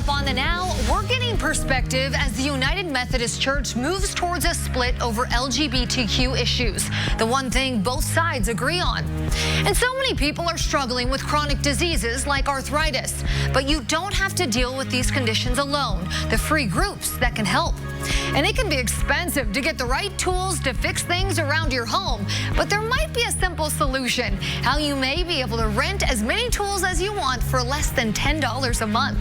up on the Now, we're getting perspective as the United Methodist Church moves towards a split over LGBTQ issues, the one thing both sides agree on. And so many people are struggling with chronic diseases like arthritis, but you don't have to deal with these conditions alone. The free groups that can help. And it can be expensive to get the right tools to fix things around your home, but there might be a simple solution, how you may be able to rent as many tools as you want for less than $10 a month.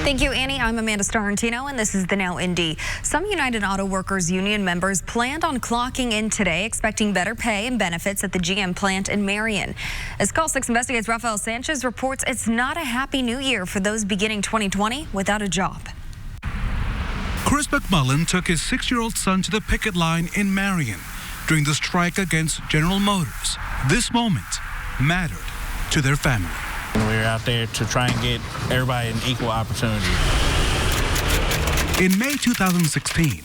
Thank you, Annie. I'm Amanda Starrentino, and this is the Now Indy. Some United Auto Workers Union members planned on clocking in today, expecting better pay and benefits at the GM plant in Marion. As Call 6 Investigates Rafael Sanchez reports, it's not a happy new year for those beginning 2020 without a job. Chris McMullen took his 6-year-old son to the picket line in Marion during the strike against General Motors. This moment mattered to their family. We were out there to try and get everybody an equal opportunity. In May 2016,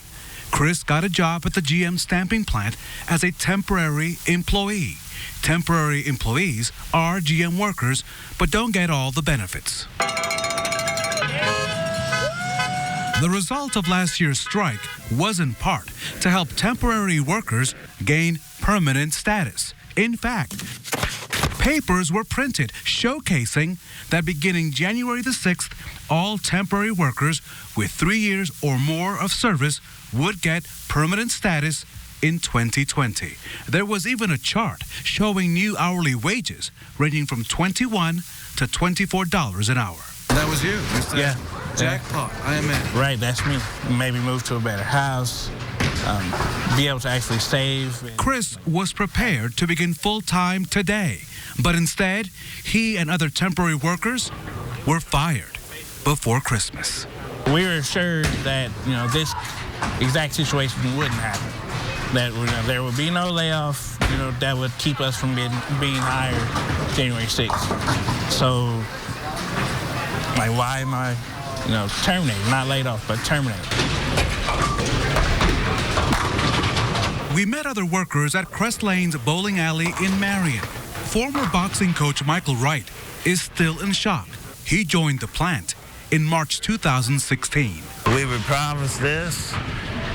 Chris got a job at the GM stamping plant as a temporary employee. Temporary employees are GM workers, but don't get all the benefits. The result of last year's strike was in part to help temporary workers gain permanent status. In fact, papers were printed showcasing that beginning January the 6th, all temporary workers with 3 years or more of service would get permanent status in 2020. There was even a chart showing new hourly wages ranging from $21 to $24 an hour. That was you, Mr. Yeah. Jackpot. I am in. Right, that's me. Maybe move to a better house, be able to actually save. Chris was prepared to begin full-time today, but instead, he and other temporary workers were fired before Christmas. We were assured that, this exact situation wouldn't happen. That there would be no layoff, that would keep us from being hired January 6th. So, why am I, terminated? Not laid off, but terminated. We met other workers at Crest Lane's bowling alley in Marion. Former boxing coach Michael Wright is still in shock. He joined the plant in March 2016. We were promised this,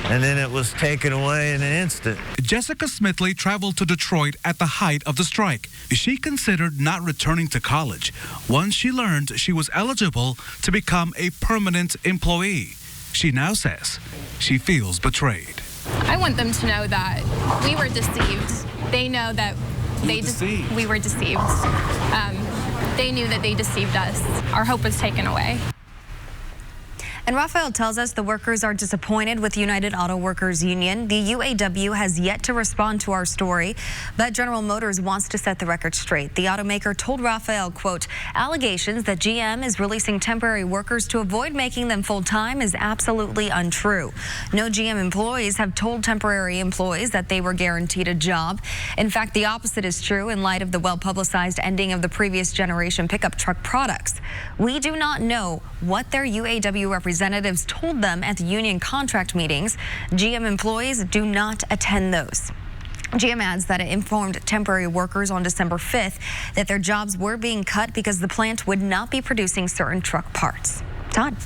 and then it was taken away in an instant. Jessica Smithley traveled to Detroit at the height of the strike. She considered not returning to college once she learned she was eligible to become a permanent employee. She now says she feels betrayed. I want them to know that we were deceived. They know that we were deceived. They knew that they deceived us. Our hope was taken away. And Rafael tells us the workers are disappointed with United Auto Workers Union. The UAW has yet to respond to our story, but General Motors wants to set the record straight. The automaker told Rafael, quote, allegations that GM is releasing temporary workers to avoid making them full-time is absolutely untrue. No GM employees have told temporary employees that they were guaranteed a job. In fact, the opposite is true in light of the well-publicized ending of the previous generation pickup truck products. We do not know what their UAW representatives told them at the union contract meetings. GM employees do not attend those. GM adds that it informed temporary workers on December 5th that their jobs were being cut because the plant would not be producing certain truck parts. Todd.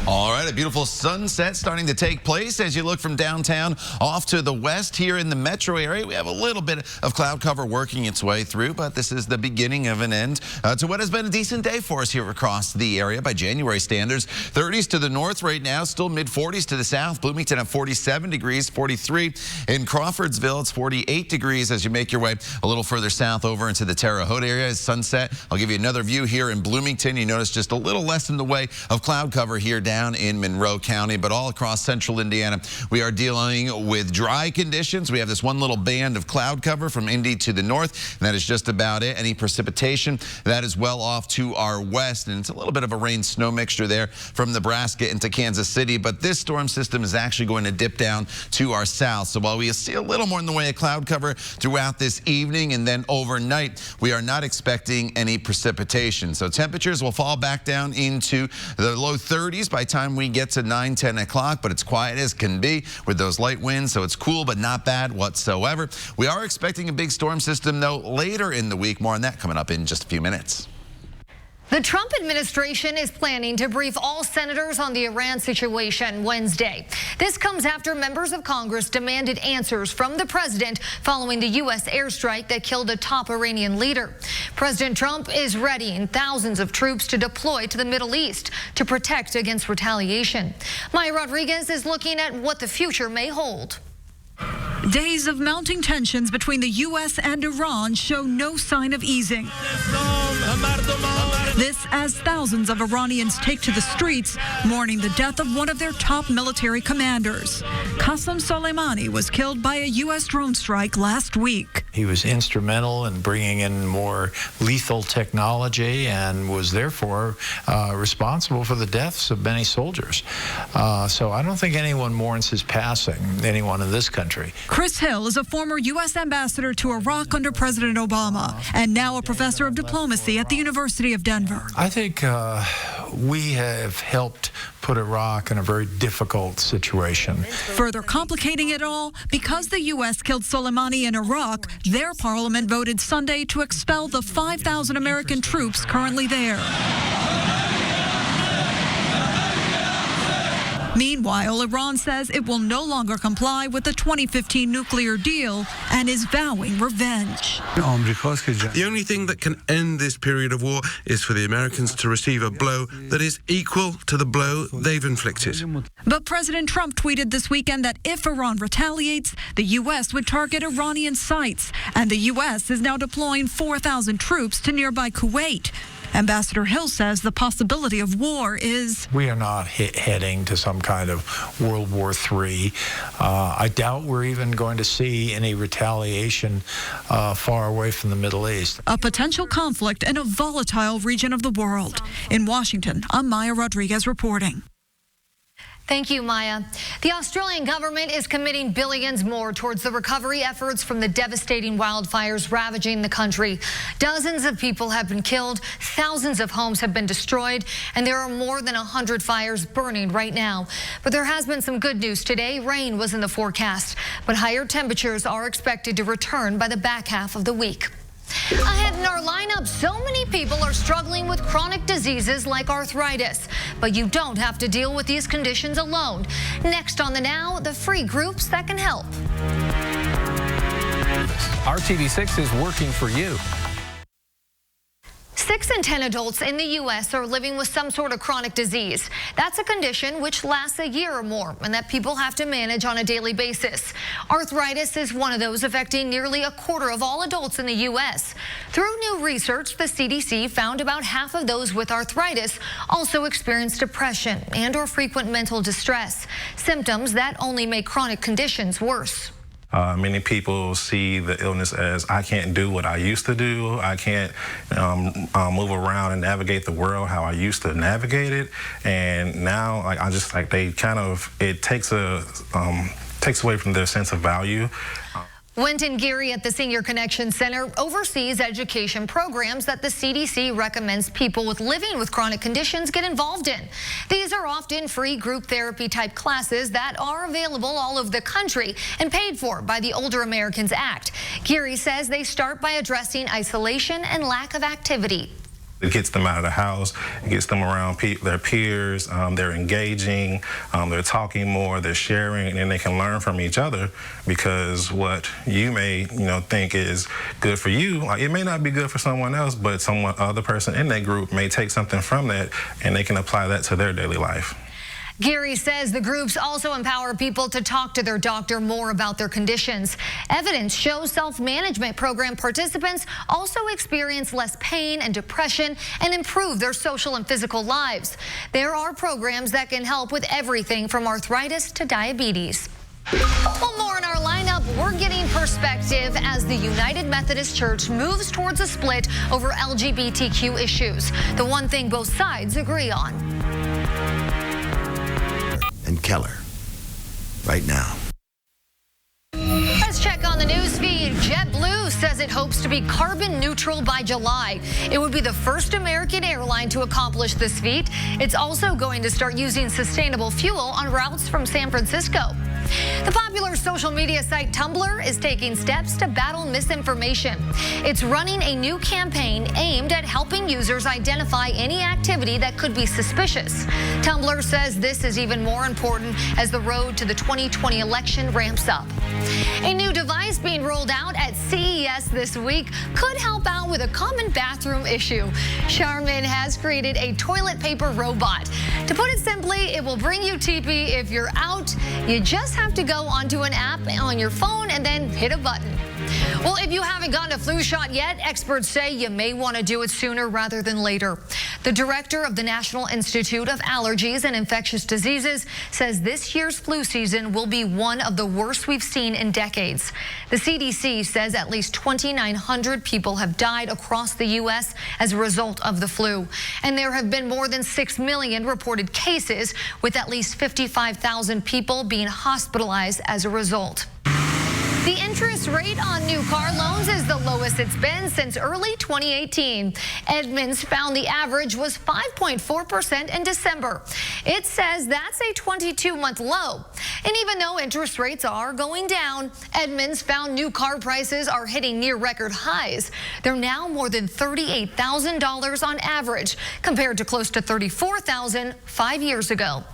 All right, a beautiful sunset starting to take place as you look from downtown off to the west here in the metro area. We have a little bit of cloud cover working its way through, but this is the beginning of an end to what has been a decent day for us here across the area by January standards. 30s to the north right now, still mid-40s to the south. Bloomington at 47 degrees, 43 in Crawfordsville. It's 48 degrees as you make your way a little further south over into the Terre Haute area. It's sunset. I'll give you another view here in Bloomington. You notice just a little less in the way of cloud cover here down in Monroe County, but all across central Indiana, we are dealing with dry conditions. We have this one little band of cloud cover from Indy to the north, and that is just about it. Any precipitation, that is well off to our west, and it's a little bit of a rain-snow mixture there from Nebraska into Kansas City, but this storm system is actually going to dip down to our south. So while we see a little more in the way of cloud cover throughout this evening and then overnight, we are not expecting any precipitation. So temperatures will fall back down into the low 30s by the time we get to 9-10 o'clock, but it's quiet as can be with those light winds, so it's cool but not bad whatsoever. We are expecting a big storm system though later in the week. More on that coming up in just a few minutes. The Trump administration is planning to brief all senators on the Iran situation Wednesday. This comes after members of Congress demanded answers from the president following the U.S. airstrike that killed a top Iranian leader. President Trump is readying thousands of troops to deploy to the Middle East to protect against retaliation. Maya Rodriguez is looking at what the future may hold. Days of mounting tensions between the U.S. and Iran show no sign of easing. This as thousands of Iranians take to the streets, mourning the death of one of their top military commanders. Qasem Soleimani was killed by a U.S. drone strike last week. He was instrumental in bringing in more lethal technology and was therefore responsible for the deaths of many soldiers. So I don't think anyone mourns his passing, anyone in this country. Chris Hill is a former U.S. ambassador to Iraq under President Obama and now a professor of diplomacy at the University of Denver. I think we have helped put Iraq in a very difficult situation. Further complicating it all, because the U.S. killed Soleimani in Iraq, their parliament voted Sunday to expel the 5,000 American troops currently there. Meanwhile, Iran says it will no longer comply with the 2015 nuclear deal and is vowing revenge. The only thing that can end this period of war is for the Americans to receive a blow that is equal to the blow they've inflicted. But President Trump tweeted this weekend that if Iran retaliates, the U.S. would target Iranian sites, and the U.S. is now deploying 4,000 troops to nearby Kuwait. Ambassador Hill says the possibility of war is... We are not heading to some kind of World War III. I doubt we're even going to see any retaliation far away from the Middle East. A potential conflict in a volatile region of the world. In Washington, I'm Maya Rodriguez reporting. Thank you, Maya. The Australian government is committing billions more towards the recovery efforts from the devastating wildfires ravaging the country. Dozens of people have been killed, thousands of homes have been destroyed, and there are more than 100 fires burning right now. But there has been some good news today. Rain was in the forecast, but higher temperatures are expected to return by the back half of the week. Ahead in our lineup, so many people are struggling with chronic diseases like arthritis. But you don't have to deal with these conditions alone. Next on the Now, the free groups that can help. RTV6 is working for you. 6 in 10 adults in the U.S. are living with some sort of chronic disease. That's a condition which lasts a year or more and that people have to manage on a daily basis. Arthritis is one of those affecting nearly a quarter of all adults in the U.S. Through new research, the CDC found about half of those with arthritis also experience depression and/or frequent mental distress, symptoms that only make chronic conditions worse. Many people see the illness as I can't do what I used to do. I can't move around and navigate the world how I used to navigate it. And now, I just they kind of it takes away from their sense of value. Wynton Geary at the Senior Connection Center oversees education programs that the CDC recommends people living with chronic conditions get involved in. These are often free group therapy type classes that are available all over the country and paid for by the Older Americans Act. Geary says they start by addressing isolation and lack of activity. It gets them out of the house, it gets them around their peers, they're engaging, they're talking more, they're sharing, and they can learn from each other, because what you may think is good for you, it may not be good for someone else, but other person in that group may take something from that and they can apply that to their daily life. Geary says the groups also empower people to talk to their doctor more about their conditions. Evidence shows self-management program participants also experience less pain and depression and improve their social and physical lives. There are programs that can help with everything from arthritis to diabetes. Well, more in our lineup, we're getting perspective as the United Methodist Church moves towards a split over LGBTQ issues, the one thing both sides agree on. And Keller, right now. Let's check on the news feed. JetBlue says it hopes to be carbon neutral by July. It would be the first American airline to accomplish this feat. It's also going to start using sustainable fuel on routes from San Francisco. The popular social media site Tumblr is taking steps to battle misinformation. It's running a new campaign aimed at helping users identify any activity that could be suspicious. Tumblr says this is even more important as the road to the 2020 election ramps up. A new device being rolled out at CES this week could help out with a common bathroom issue. Charmin has created a toilet paper robot. To put it simply, it will bring you TP if you're out. You just have to go onto an app on your phone and then hit a button. Well, if you haven't gotten a flu shot yet, experts say you may want to do it sooner rather than later. The director of the National Institute of Allergies and Infectious Diseases says this year's flu season will be one of the worst we've seen in decades. The CDC says at least 2,900 people have died across the U.S. as a result of the flu. And there have been more than 6 million reported cases, with at least 55,000 people being hospitalized as a result. The interest rate on new car loans is the lowest it's been since early 2018. Edmunds found the average was 5.4% in December. It says that's a 22-month low. And even though interest rates are going down, Edmunds found new car prices are hitting near record highs. They're now more than $38,000 on average, compared to close to $34,000 5 years ago.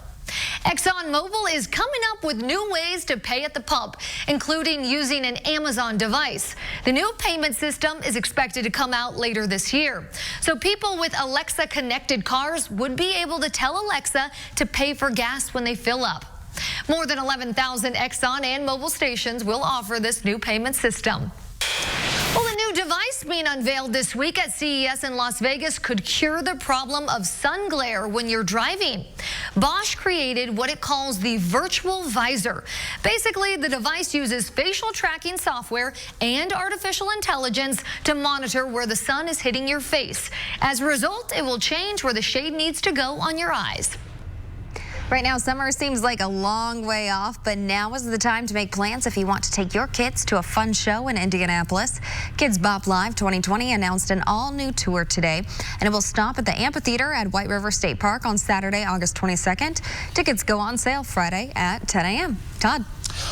ExxonMobil is coming up with new ways to pay at the pump, including using an Amazon device. The new payment system is expected to come out later this year. So people with Alexa connected cars would be able to tell Alexa to pay for gas when they fill up. More than 11,000 Exxon and Mobil stations will offer this new payment system. Well, the new device being unveiled this week at CES in Las Vegas could cure the problem of sun glare when you're driving. Bosch created what it calls the virtual visor. Basically, the device uses facial tracking software and artificial intelligence to monitor where the sun is hitting your face. As a result, it will change where the shade needs to go on your eyes. Right now, summer seems like a long way off, but now is the time to make plans if you want to take your kids to a fun show in Indianapolis. Kids Bop Live 2020 announced an all-new tour today, and it will stop at the amphitheater at White River State Park on Saturday, August 22nd. Tickets go on sale Friday at 10 a.m. Todd.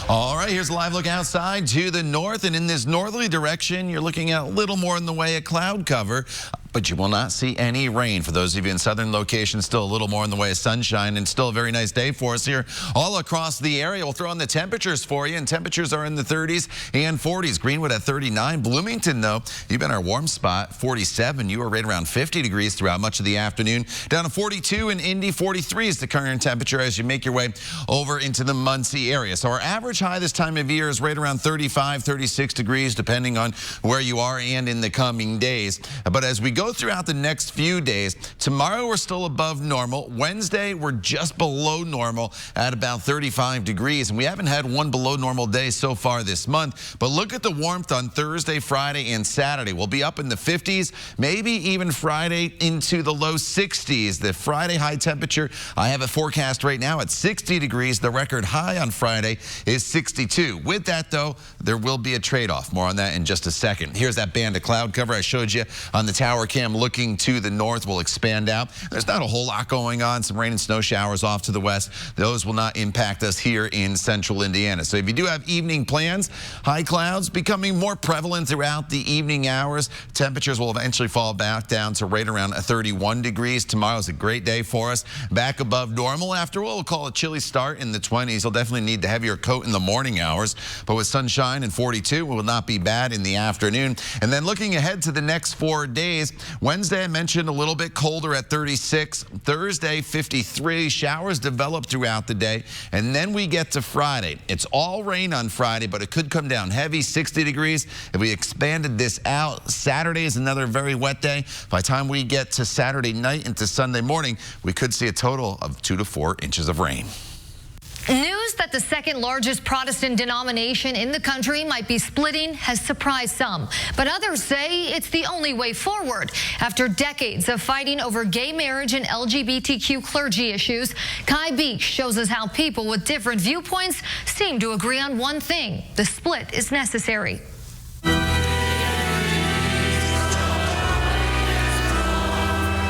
All right, here's a live look outside to the north, and in this northerly direction, you're looking at a little more in the way of cloud cover. But you will not see any rain. For those of you in southern locations, still a little more in the way of sunshine, and still a very nice day for us here all across the area. We'll throw in the temperatures for you, and temperatures are in the 30s and 40s. Greenwood at 39. Bloomington, though, you've been our warm spot, 47. You were right around 50 degrees throughout much of the afternoon. Down to 42 in Indy. 43 is the current temperature as you make your way over into the Muncie area. So our average high this time of year is right around 35, 36 degrees, depending on where you are and in the coming days. But as we go throughout the next few days, tomorrow we're still above normal. Wednesday, we're just below normal at about 35 degrees. And we haven't had one below normal day so far this month. But look at the warmth on Thursday, Friday, and Saturday. We'll be up in the 50s, maybe even Friday into the low 60s. The Friday high temperature, I have it forecast right now at 60 degrees. The record high on Friday is 62. With that, though, there will be a trade-off. More on that in just a second. Here's that band of cloud cover I showed you on the tower cam looking to the north. Will expand out. There's not a whole lot going on. Some rain and snow showers off to the west. Those will not impact us here in central Indiana. So if you do have evening plans, high clouds becoming more prevalent throughout the evening hours. Temperatures will eventually fall back down to right around 31 degrees. Tomorrow's a great day for us. Back above normal after what we'll call a chilly start in the 20s. You'll definitely need the heavier coat in the morning hours. But with sunshine and 42, it will not be bad in the afternoon. And then looking ahead to the next 4 days, Wednesday, I mentioned a little bit colder at 36. Thursday, 53. Showers develop throughout the day. And then we get to Friday. It's all rain on Friday, but it could come down heavy, 60 degrees. If we expanded this out, Saturday is another very wet day. By the time we get to Saturday night into Sunday morning, we could see a total of 2 to 4 inches of rain. News that the second largest Protestant denomination in the country might be splitting has surprised some, but others say it's the only way forward. After decades of fighting over gay marriage and LGBTQ clergy issues, Kai Beek shows us how people with different viewpoints seem to agree on one thing: the split is necessary.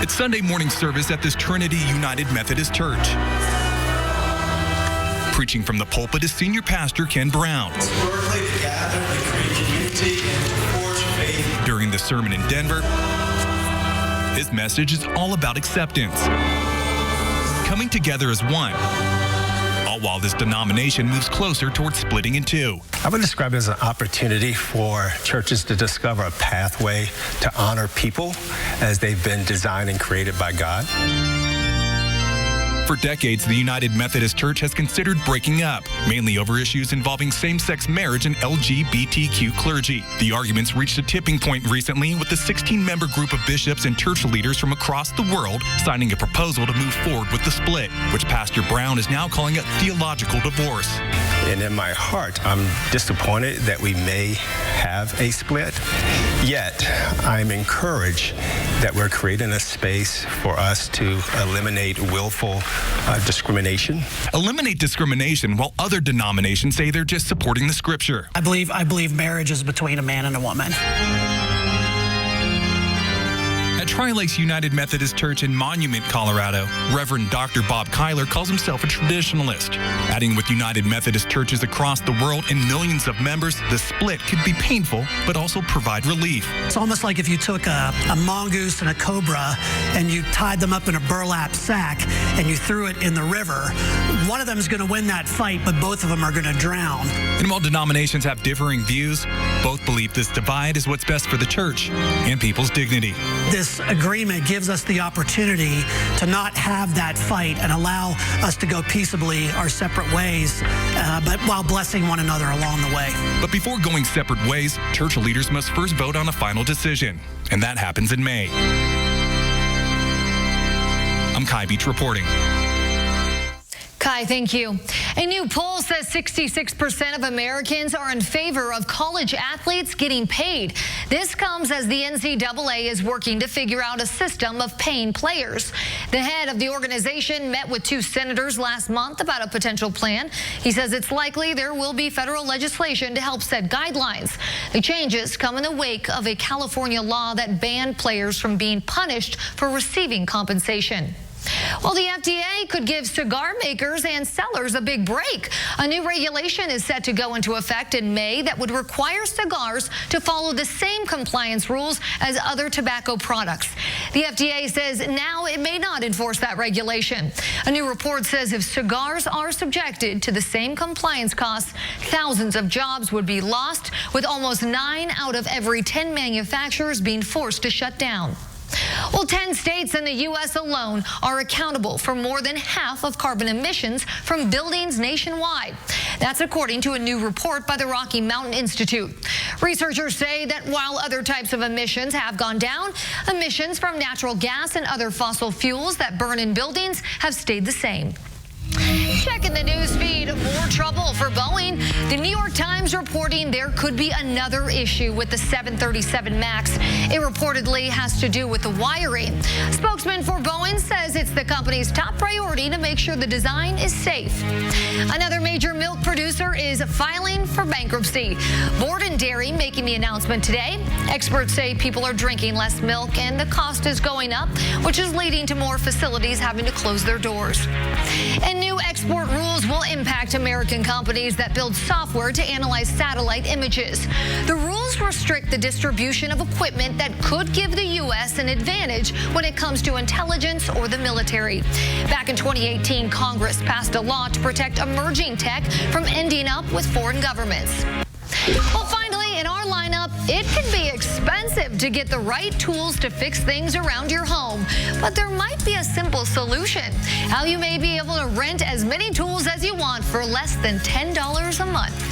It's Sunday morning service at this Trinity United Methodist Church. Preaching from the pulpit is Senior Pastor Ken Brown. Historically, to gather, to create community, and to forge faith. During the sermon in Denver, his message is all about acceptance. Coming together as one, all while this denomination moves closer towards splitting in two. I would describe it as an opportunity for churches to discover a pathway to honor people as they've been designed and created by God. For decades, the United Methodist Church has considered breaking up, mainly over issues involving same-sex marriage and LGBTQ clergy. The arguments reached a tipping point recently with the 16-member group of bishops and church leaders from across the world signing a proposal to move forward with the split, which Pastor Brown is now calling a theological divorce. And in my heart, I'm disappointed that we may have a split, yet I'm encouraged that we're creating a space for us to eliminate willful discrimination. Eliminate discrimination while other denominations say they're just supporting the scripture. I believe marriage is between a man and a woman. At Tri-Lakes United Methodist Church in Monument, Colorado, Reverend Dr. Bob Kyler calls himself a traditionalist. Adding with United Methodist churches across the world and millions of members, the split could be painful, but also provide relief. It's almost like if you took a mongoose and a cobra and you tied them up in a burlap sack and you threw it in the river. One of them is going to win that fight, but both of them are going to drown. And while denominations have differing views, both believe this divide is what's best for the church and people's dignity. This agreement gives us the opportunity to not have that fight and allow us to go peaceably our separate ways, but while blessing one another along the way. But before going separate ways, church leaders must first vote on a final decision, and that happens in May. I'm Kai Beach reporting. Kai, thank you. A new poll says 66% of Americans are in favor of college athletes getting paid. This comes as the NCAA is working to figure out a system of paying players. The head of the organization met with 2 senators last month about a potential plan. He says it's likely there will be federal legislation to help set guidelines. The changes come in the wake of a California law that banned players from being punished for receiving compensation. Well, the FDA could give cigar makers and sellers a big break. A new regulation is set to go into effect in May that would require cigars to follow the same compliance rules as other tobacco products. The FDA says now it may not enforce that regulation. A new report says if cigars are subjected to the same compliance costs, thousands of jobs would be lost, with almost 9 out of every 10 manufacturers being forced to shut down. Well, 10 states in the U.S. alone are accountable for more than half of carbon emissions from buildings nationwide. That's according to a new report by the Rocky Mountain Institute. Researchers say that while other types of emissions have gone down, emissions from natural gas and other fossil fuels that burn in buildings have stayed the same. Checking the news feed, more trouble for Boeing. The New York Times reporting there could be another issue with the 737 MAX. It reportedly has to do with the wiring. Spokesman for Boeing says it's the company's top priority to make sure the design is safe. Another major milk producer is filing for bankruptcy. Borden Dairy making the announcement today. Experts say people are drinking less milk and the cost is going up, which is leading to more facilities having to close their doors. And new export rules will impact American companies that build software to analyze satellite images. The rules restrict the distribution of equipment that could give the U.S. an advantage when it comes to intelligence or the military. Back in 2018, Congress passed a law to protect emerging tech from ending up with foreign governments. Well, finally, in our lineup, it can be expensive to get the right tools to fix things around your home, but there might be a simple solution. How you may be able to rent as many tools as you want for less than $10 a month.